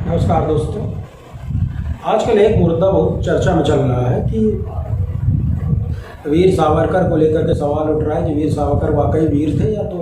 नमस्कार दोस्तों। आजकल एक मुद्दा बहुत चर्चा में चल रहा है कि वीर सावरकर को लेकर के सवाल उठ रहा है कि वीर सावरकर वाकई वीर थे या तो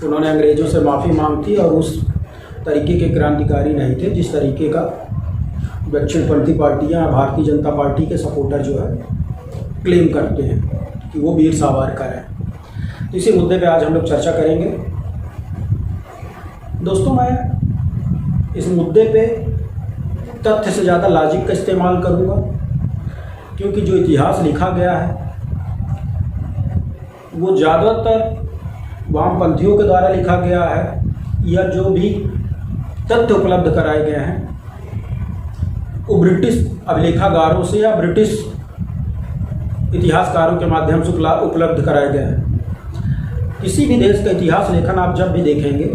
उन्होंने अंग्रेज़ों से माफ़ी मांगी थी और उस तरीके के क्रांतिकारी नहीं थे जिस तरीके का दक्षिणपंथी पार्टियां भारतीय जनता पार्टी के सपोर्टर जो है क्लेम करते हैं कि वो वीर सावरकर हैं। तो इसी मुद्दे पे आज हम लोग चर्चा करेंगे। दोस्तों, मैं इस मुद्दे पे तथ्य से ज़्यादा लॉजिक का इस्तेमाल करूँगा, क्योंकि जो इतिहास लिखा गया है वो ज़्यादातर वामपंथियों के द्वारा लिखा गया है या जो भी तथ्य उपलब्ध कराए गए हैं वो ब्रिटिश अभिलेखागारों से या ब्रिटिश इतिहासकारों के माध्यम से उपलब्ध कराए गए हैं। किसी भी देश का इतिहास लेखन आप जब भी देखेंगे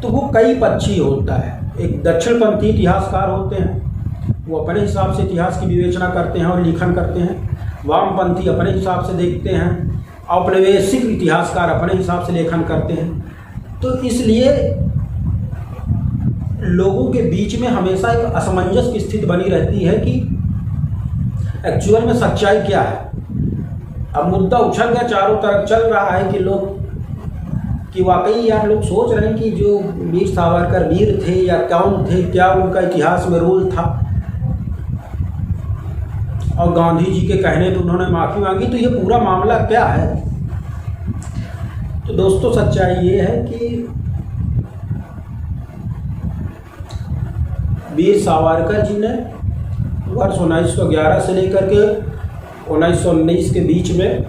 तो वो कई पक्षी होता है। एक दक्षिणपंथी इतिहासकार होते हैं, वो अपने हिसाब से इतिहास की विवेचना करते हैं और लेखन करते हैं। वामपंथी अपने हिसाब से देखते हैं, औपनिवेशिक इतिहासकार अपने हिसाब से लेखन करते हैं। तो इसलिए लोगों के बीच में हमेशा एक असमंजस की स्थिति बनी रहती है कि एक्चुअल में सच्चाई क्या है। अब मुद्दा उछल गया, चारों तरफ चल रहा है कि लोग कि वाकई यार लोग सोच रहे हैं कि जो वीर सावरकर वीर थे या कौन थे, क्या उनका इतिहास में रोल था, और गांधी जी के कहने पर उन्होंने माफ़ी मांगी। तो ये पूरा मामला क्या है? तो दोस्तों, सच्चाई ये है कि वीर सावरकर जी ने वर्ष 1911 से लेकर के 1919 के बीच में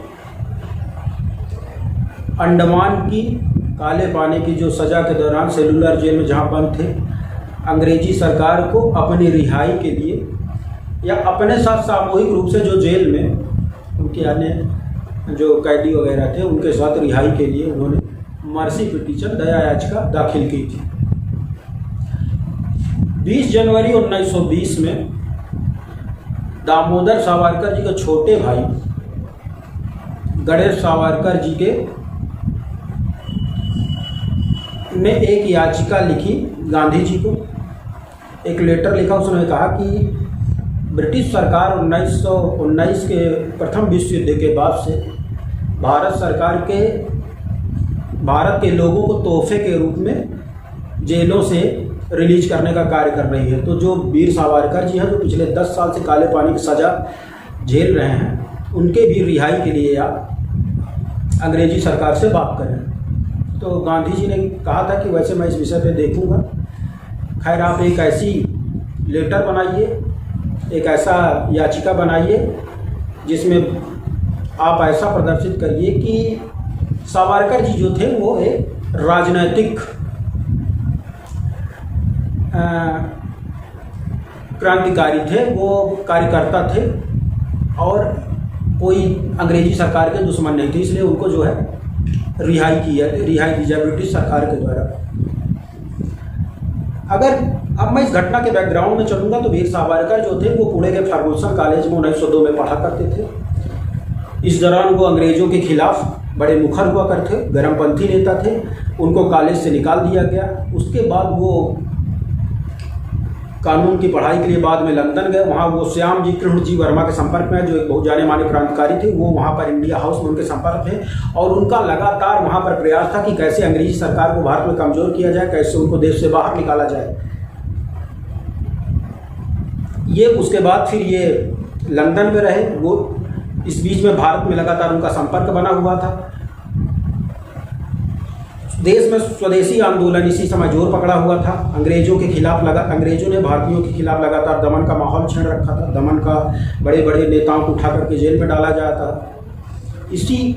अंडमान की काले पानी की जो सज़ा के दौरान सेलुलर जेल में जहाँ बंद थे, अंग्रेजी सरकार को अपनी रिहाई के लिए या अपने साथ सामूहिक रूप से जो जेल में उनके अन्य जो कैदी वगैरह थे उनके साथ रिहाई के लिए उन्होंने मर्सी पिटीशन दया याचिका दाखिल की थी। 20 जनवरी 1920 में दामोदर सावरकर जी के छोटे भाई गणेश सावरकर जी के ने एक याचिका लिखी गांधी जी को, एक लेटर लिखा। उसने कहा कि ब्रिटिश सरकार 1919 के प्रथम विश्व युद्ध के बाद से भारत सरकार के भारत के लोगों को तोहफे के रूप में जेलों से रिलीज करने का कार्य कर रही है। तो जो वीर सावरकर जी हैं, जो पिछले 10 साल से काले पानी की सज़ा झेल रहे हैं, उनके भी रिहाई के लिए आप अंग्रेजी सरकार से बात करें। तो गांधी जी ने कहा था कि वैसे मैं इस विषय पे देखूंगा। खैर, आप एक ऐसी लेटर बनाइए, एक ऐसा याचिका बनाइए जिसमें आप ऐसा प्रदर्शित करिए कि सावरकर जी जो थे वो एक राजनैतिक क्रांतिकारी थे, वो कार्यकर्ता थे और कोई अंग्रेजी सरकार के दुश्मन नहीं थे, इसलिए उनको जो है रिहाई दी जाए ब्रिटिश सरकार के द्वारा। अगर अब मैं इस घटना के बैकग्राउंड में चलूँगा तो वीर सावरकर जो थे वो पुणे के फर्गुसन कॉलेज में 1902 में पढ़ा करते थे। इस दौरान वो अंग्रेज़ों के खिलाफ बड़े मुखर हुआ करते, गर्मपंथी नेता थे। उनको कॉलेज से निकाल दिया गया। उसके बाद वो कानून की पढ़ाई के लिए बाद में लंदन गए। वहाँ वो श्याम जी कृष्ण जी वर्मा के संपर्क में, जो एक बहुत जाने माने क्रांतिकारी थे, वो वहाँ पर इंडिया हाउस में उनके संपर्क थे और उनका लगातार वहाँ पर प्रयास था कि कैसे अंग्रेजी सरकार को भारत में कमज़ोर किया जाए, कैसे उनको देश से बाहर निकाला जाए। ये उसके बाद फिर ये लंदन में रहे। वो इस बीच में भारत में लगातार उनका संपर्क बना हुआ था। देश में स्वदेशी आंदोलन इसी समय जोर पकड़ा हुआ था। अंग्रेजों के खिलाफ अंग्रेजों ने भारतीयों के खिलाफ लगातार दमन का माहौल छेड़ रखा था। दमन का बड़े बड़े नेताओं को उठा करके जेल में डाला जाता था। इसी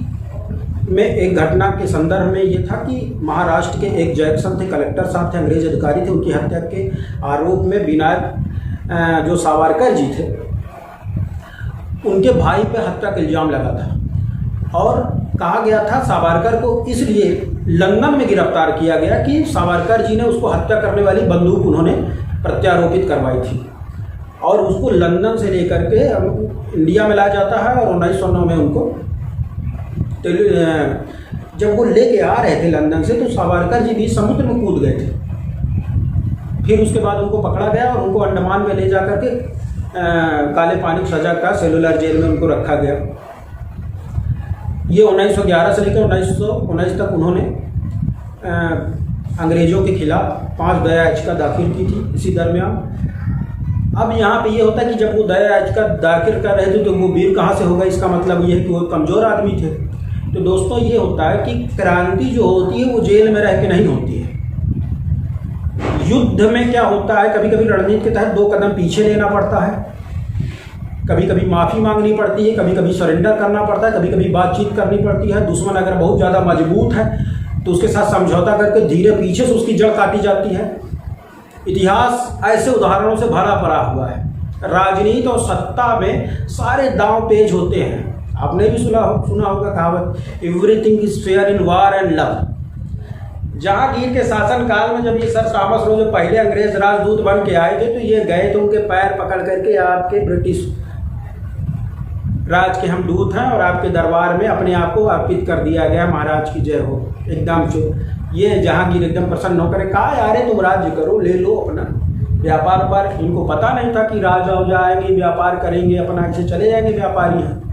में एक घटना के संदर्भ में ये था कि महाराष्ट्र के एक जैक्सन थे, कलेक्टर साहब थे, अंग्रेज अधिकारी थे, उनकी हत्या के आरोप में विनायक जो सावरकर जी थे उनके भाई पर हत्या का इल्ज़ाम लगा था और कहा गया था सावरकर को इसलिए लंदन में गिरफ्तार किया गया कि सावरकर जी ने उसको हत्या करने वाली बंदूक उन्होंने प्रत्यारोपित करवाई थी और उसको लंदन से लेकर के इंडिया में लाया जाता है और 1909 में उनको जब वो लेके आ रहे थे लंदन से तो सावरकर जी भी समुद्र में कूद गए थे। फिर उसके बाद उनको पकड़ा गया और उनको अंडमान में ले जा करके काले पानी की सज़ा का सेलुलर जेल में उनको रखा गया। ये 1911 से लेकर 1919 तक उन्होंने अंग्रेज़ों के खिलाफ 5 दया याचिका दाखिल की थी इसी दरमियान। अब यहाँ पे ये होता है कि जब वो दया याचिका दाखिल कर रहे थे तो वो वीर कहाँ से होगा, इसका मतलब ये है कि वो कमज़ोर आदमी थे। तो दोस्तों ये होता है कि क्रांति जो होती है वो जेल में रह के नहीं होती है। युद्ध में क्या होता है, कभी कभी रणनीति के तहत 2 कदम पीछे लेना पड़ता है, कभी कभी माफ़ी मांगनी पड़ती है, कभी कभी सरेंडर करना पड़ता है, कभी कभी बातचीत करनी पड़ती है। दुश्मन अगर बहुत ज़्यादा मजबूत है तो उसके साथ समझौता करके धीरे पीछे से उसकी जड़ काटी जाती है। इतिहास ऐसे उदाहरणों से भरा पड़ा हुआ है। राजनीति और सत्ता में सारे दांव पेच होते हैं। आपने भी सुना होगा कहावत, everything is fair in war and love. Jahangir के शासनकाल में जब ये सर थॉमस रो जो पहले अंग्रेज राजदूत बन के आए थे तो ये गए तो उनके पैर पकड़ करके आपके ब्रिटिश राज के हम दूत हैं और आपके दरबार में अपने आप को अर्पित कर दिया गया, महाराज की जय हो। एकदम चुप। ये जहांगीर एकदम प्रसन्न होकर कहा, यारे तुम राज्य करो, ले लो अपना व्यापार पर। इनको पता नहीं था कि राजा हो जाएंगे, व्यापार करेंगे, अपना ऐसे चले जाएंगे व्यापारी हैं।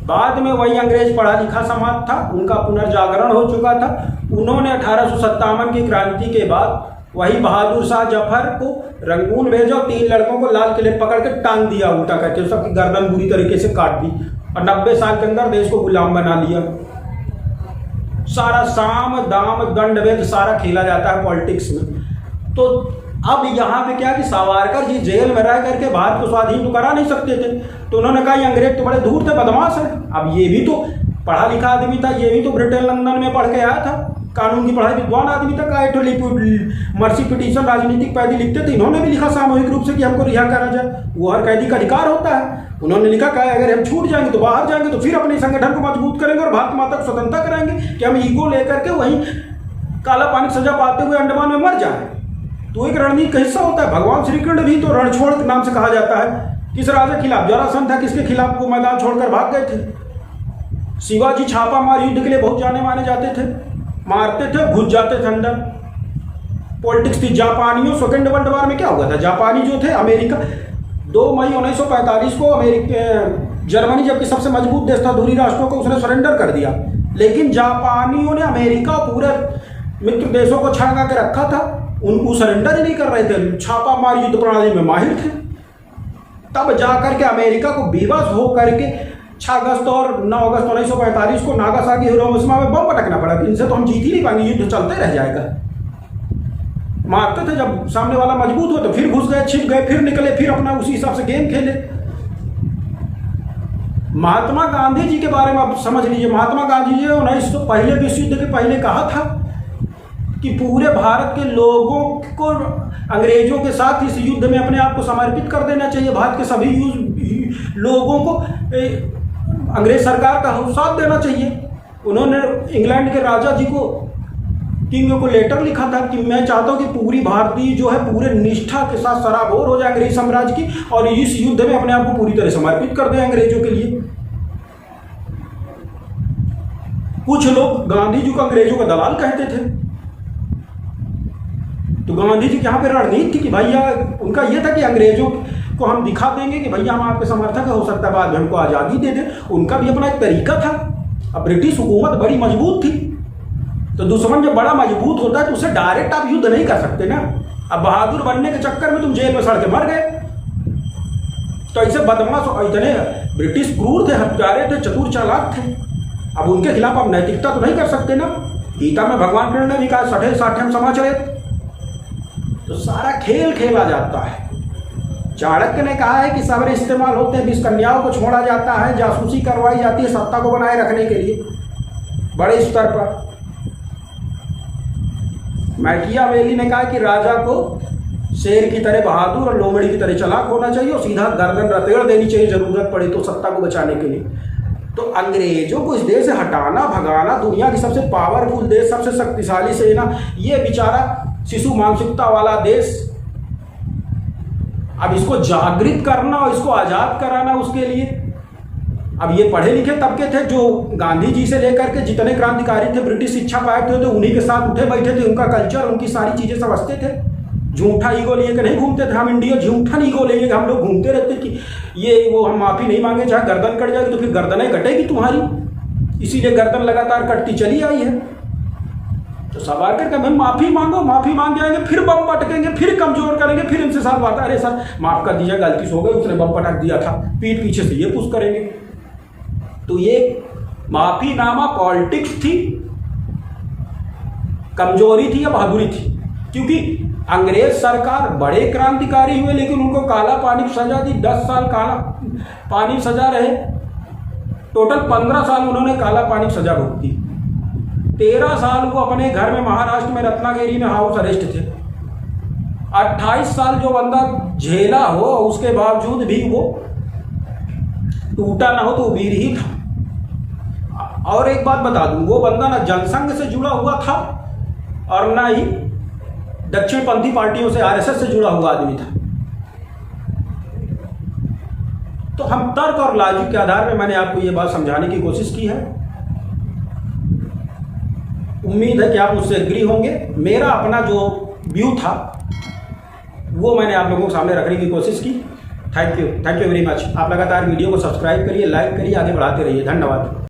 बाद में वही अंग्रेज पढ़ा लिखा समाज था, उनका पुनर्जागरण हो चुका था। उन्होंने 1857 की क्रांति के बाद वही बहादुर शाह जफर को रंगून भेजा, 3 लड़कों को लाल किले पकड़ के टांग दिया उल्टा करके, सबकी गर्दन बुरी तरीके से काट दी और 90 साल के अंदर देश को गुलाम बना लिया। सारा साम दाम दंड भेद सारा खेला जाता है पॉलिटिक्स में। तो अब यहाँ पे क्या कि सावरकर जी जेल में रह करके भारत को स्वाधीन तो करा नहीं सकते थे, तो उन्होंने कहा ये अंग्रेज तो बड़े दूर थे, बदमाश है। अब ये भी तो पढ़ा लिखा आदमी था, ये भी तो ब्रिटेन लंदन में पढ़ के आया था, कानून की पढ़ाई विद्वान आदमी था। मर्सी पिटीशन राजनीतिक कैदी लिखते थे, इन्होंने भी लिखा सामूहिक रूप से कि हमको रिहा करा जाए। वो हर कैदी का अधिकार होता है। उन्होंने लिखा कि अगर हम छूट जाएंगे तो बाहर जाएंगे तो फिर अपने संगठन को मजबूत करेंगे और भारत माता को स्वतंत्रता कराएंगे कि हम ईगो लेकर के वहीं काला पानी सजा पाते हुए अंडमान में मर जाए। तो एक रणनीति का हिस्सा होता है। भगवान श्री कृष्ण भी तो रणछोड़ के नाम से कहा जाता है। किस राजा के खिलाफ? जरासंध था, किसके खिलाफ वो मैदान छोड़कर भाग गए थे। शिवाजी छापा मार युद्ध के लिए बहुत जाने माने जाते थे, मारते थे, घुस जाते थे अंदर। पॉलिटिक्स थी। जापानियों सेकेंड वर्ल्ड वॉर में क्या हुआ था? जापानी जो थे, अमेरिका 2 मई 1945 को जर्मनी जबकि सबसे मजबूत देश था धुरी राष्ट्रों को, उसने सरेंडर कर दिया। लेकिन जापानियों ने अमेरिका पूरे मित्र देशों को छांगा के रखा था, उनको सरेंडर ही नहीं कर रहे थे। छापा मार युद्ध प्रणाली में माहिर थे। तब जाकर के अमेरिका को बेबस हो करके 6 अगस्त और 9 अगस्त 1945 को नागासाकी हिरोशिमा में बम पटकना पड़ा। इनसे तो हम जीत ही नहीं पाएंगे, युद्ध चलते रह जाएगा। मारते थे, जब सामने वाला मजबूत हो तो फिर घुस गए, छिप गए, फिर निकले, फिर अपना उसी हिसाब से गेम खेले। महात्मा गांधी जी के बारे में आप समझ लीजिए। महात्मा गांधी जी ने 1900 पहले विश्व युद्ध के पहले कहा था कि पूरे भारत के लोगों को अंग्रेजों के साथ इस युद्ध में अपने आप को समर्पित कर देना चाहिए। भारत के सभी लोगों को अंग्रेज सरकार का साथ देना चाहिए। उन्होंने इंग्लैंड के राजा जी को, किंग को लेटर लिखा था कि मैं चाहता हूं कि पूरी भारतीय जो है पूरे निष्ठा के साथ सराबोर हो जाए अंग्रेज साम्राज्य की और इस युद्ध में अपने आप को पूरी तरह समर्पित कर दें अंग्रेजों के लिए। कुछ लोग गांधी जी को अंग्रेजों का दलाल कहते थे। तो गांधी जी के यहाँ पे रणनीति थी कि भैया, उनका यह था कि अंग्रेजों को हम दिखा देंगे कि भैया हम आपके समर्थक, हो सकता है बाद में हमको आज़ादी दे दें। उनका भी अपना एक तरीका था। अब ब्रिटिश हुकूमत बड़ी मजबूत थी, तो दुश्मन जब बड़ा मजबूत होता है तो उससे डायरेक्ट आप युद्ध नहीं कर सकते ना। अब बहादुर बनने के चक्कर में तुम जेल में सड़ के मर गए। तो ऐसे बदमाश इतने ब्रिटिश क्रूर थे, हत्यारे थे, चतुर चालाक थे। अब उनके खिलाफ आप नैतिकता तो नहीं कर सकते ना। गीता में भगवान कृष्ण ने भी कहा, सठे साठे समाचरित। तो सारा खेल खेला जाता है। चाणक्य ने कहा है कि सब्र इस्तेमाल होते हैं, 20 कन्याओं को छोड़ा जाता है, जासूसी करवाई जाती है सत्ता को बनाए रखने के लिए बड़े स्तर पर। मैकियावेली ने कहा कि राजा को शेर की तरह बहादुर और लोमड़ी की तरह चालाक होना चाहिए और सीधा गर्दन रतेड़ देनी चाहिए जरूरत पड़े तो सत्ता को बचाने के लिए। तो अंग्रेजों को इस देश से हटाना, भगाना, दुनिया की सबसे पावरफुल देश, सबसे शक्तिशाली सेना, ये बेचारा शिशु मानसिकता वाला देश, अब इसको जागृत करना और इसको आज़ाद कराना, उसके लिए अब ये पढ़े लिखे तबके थे जो गांधी जी से लेकर के जितने क्रांतिकारी थे, ब्रिटिश शिक्षा पाए थे, तो उन्हीं के साथ उठे बैठे थे। उनका कल्चर, उनकी सारी चीज़ें समझते थे। झूठा ईगो लिए कि नहीं घूमते थे हम इंडिया, झूठा ईगो लेंगे हम लोग घूमते रहते कि ये वो हम माफ़ी नहीं मांगे, चाहे गर्दन कट जाएगी तो फिर गर्दनें कटेगी तुम्हारी, इसीलिए गर्दन लगातार कटती चली आई है। तो सावरकर का मैम माफ़ी मांगो, माफ़ी मांग जाएंगे, फिर बम पटकेंगे, फिर कमजोर करेंगे, फिर इनसे साथ बात, अरे सर माफ़ कर दीजिए गलती से हो गई, उसने बम पटक दिया था, पीठ पीछे से ये पुश करेंगे। तो ये माफ़ीनामा पॉलिटिक्स थी, कमजोरी थी या बहादुरी थी? क्योंकि अंग्रेज सरकार बड़े क्रांतिकारी हुए लेकिन उनको काला पानी की सजा दी, 10 साल काला पानी सजा रहे, टोटल 15 साल उन्होंने काला पानी की सजा भुगती, 13 साल वो अपने घर में महाराष्ट्र में रत्नागिरी में हाउस अरेस्ट थे, 28 साल जो बंदा झेला हो उसके बावजूद भी वो टूटा ना हो तो वीर ही था। और एक बात बता दूं, वो बंदा ना जनसंघ से जुड़ा हुआ था और ना ही दक्षिणपंथी पार्टियों से, आरएसएस से जुड़ा हुआ आदमी था। तो हम तर्क और लॉजिक के आधार पर मैंने आपको ये बात समझाने की कोशिश की है। उम्मीद है कि आप मुझसे एग्री होंगे। मेरा अपना जो व्यू था वो मैंने आप लोगों के सामने रखने की कोशिश की। Thank you very much. आप लगातार वीडियो को सब्सक्राइब करिए, लाइक करिए, आगे बढ़ाते रहिए। धन्यवाद।